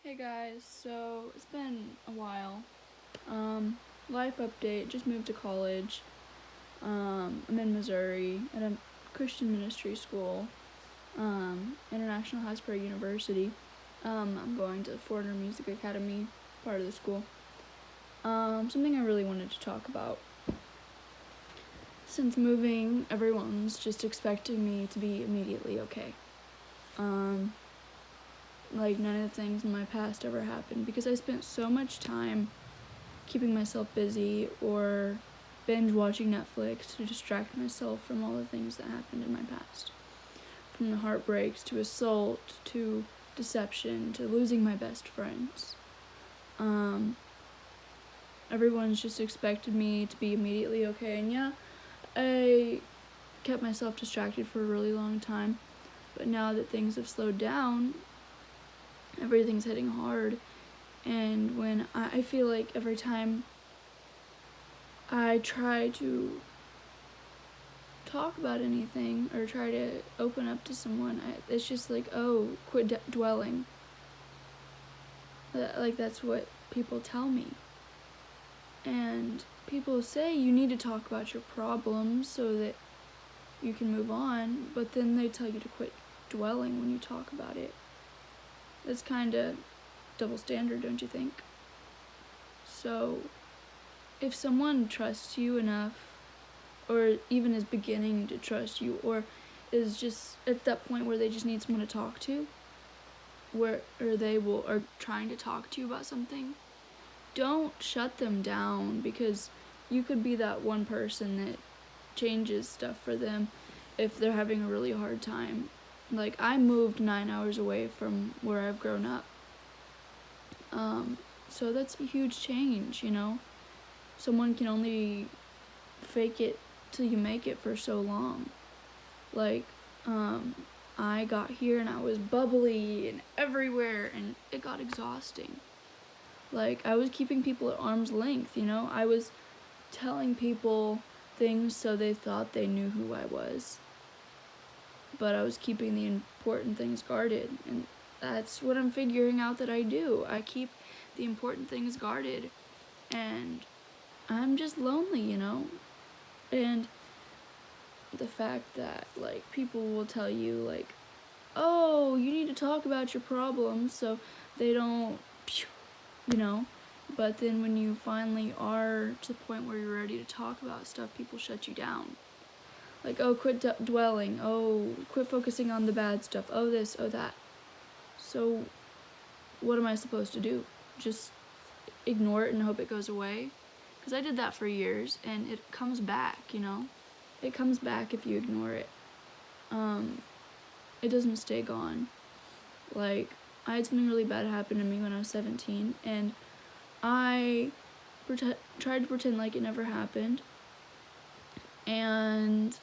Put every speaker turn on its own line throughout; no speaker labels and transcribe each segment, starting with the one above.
Hey guys, so it's been a while. Life update, just moved to college. I'm in Missouri at a Christian ministry school, International Hasbro University. I'm going to Foreigner Music Academy, part of the school. Something I really wanted to talk about. Since moving, everyone's just expecting me to be immediately okay. Like none of the things in my past ever happened because I spent so much time keeping myself busy or binge watching Netflix to distract myself from all the things that happened in my past. From the heartbreaks to assault to deception to losing my best friends. Everyone's just expected me to be immediately okay, and yeah, I kept myself distracted for a really long time, but now that things have slowed down, everything's hitting hard, and when I feel like every time I try to talk about anything or try to open up to someone, it's just like, oh, quit dwelling. That's what people tell me. And people say you need to talk about your problems so that you can move on, but then they tell you to quit dwelling when you talk about it. That's kind of double standard, don't you think? So, if someone trusts you enough, or even is beginning to trust you, or is just at that point where they just need someone to talk to, or they are trying to talk to you about something, don't shut them down, because you could be that one person that changes stuff for them if they're having a really hard time. Like, I moved 9 hours away from where I've grown up. So that's a huge change, you know? Someone can only fake it till you make it for so long. Like, I got here and I was bubbly and everywhere, and it got exhausting. Like, I was keeping people at arm's length, you know? I was telling people things so they thought they knew who I was. But I was keeping the important things guarded, and that's what I'm figuring out that I do. I keep the important things guarded, and I'm just lonely, you know? And the fact that, like, people will tell you, like, oh, you need to talk about your problems so they don't, you know? But then when you finally are to the point where you're ready to talk about stuff, people shut you down. Like, oh, quit dwelling. Oh, quit focusing on the bad stuff. Oh, this, oh, that. So, what am I supposed to do? Just ignore it and hope it goes away? Because I did that for years, and it comes back, you know? It comes back if you ignore it. It doesn't stay gone. Like, I had something really bad happen to me when I was 17, and I tried to pretend like it never happened, and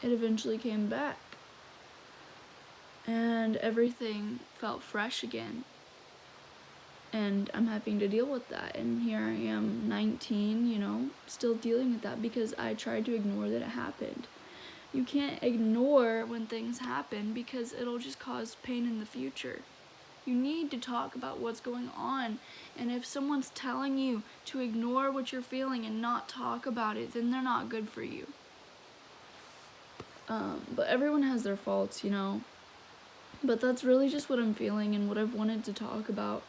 it eventually came back, and everything felt fresh again, and I'm having to deal with that, and here I am, 19, you know, still dealing with that because I tried to ignore that it happened. You can't ignore when things happen because it'll just cause pain in the future. You need to talk about what's going on, and if someone's telling you to ignore what you're feeling and not talk about it, then they're not good for you. But everyone has their faults, you know. But that's really just what I'm feeling and what I've wanted to talk about.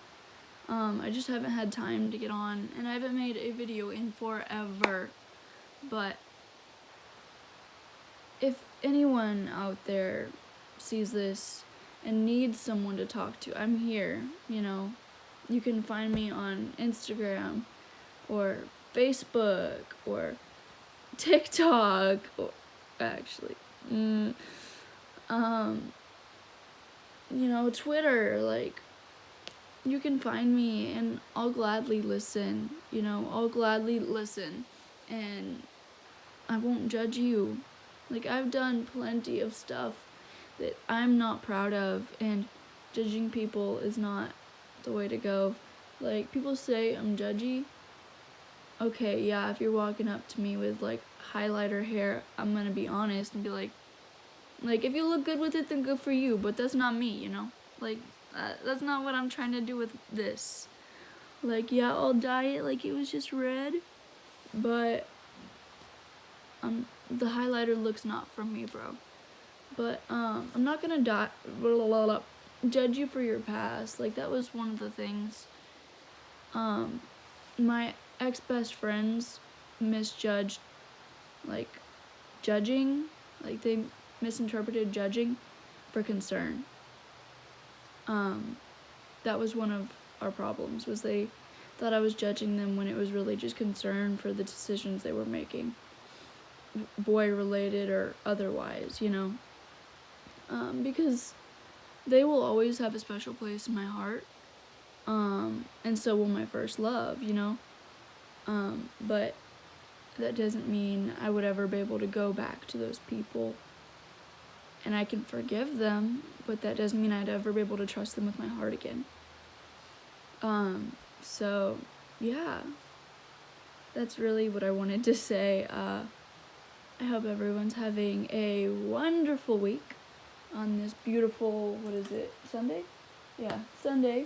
I just haven't had time to get on, and I haven't made a video in forever. But if anyone out there sees this and needs someone to talk to, I'm here, you know. You can find me on Instagram or Facebook or TikTok, or actually, you know, Twitter. Like, you can find me and I'll gladly listen, you know, I'll gladly listen, and I won't judge you. Like, I've done plenty of stuff that I'm not proud of, and judging people is not the way to go. Like, people say I'm judgy. Okay, yeah, if you're walking up to me with, like, highlighter hair, I'm gonna be honest and be like, if you look good with it, then good for you, but that's not me, you know? Like, That's not what I'm trying to do with this. Like, yeah, I'll dye it like it was just red, but the highlighter look's not from me, bro. But I'm not gonna judge you for your past. Like, that was one of the things. My ex-best friends misjudged, like, judging. Like, they misinterpreted judging for concern. That was one of our problems, was they thought I was judging them when it was really just concern for the decisions they were making, boy-related or otherwise, you know? Because they will always have a special place in my heart, and so will my first love, you know? But that doesn't mean I would ever be able to go back to those people, and I can forgive them, but that doesn't mean I'd ever be able to trust them with my heart again. So, yeah, that's really what I wanted to say. I hope everyone's having a wonderful week on this beautiful, what is it, Sunday? Yeah, Sunday.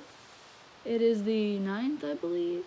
It is the 9th, I believe.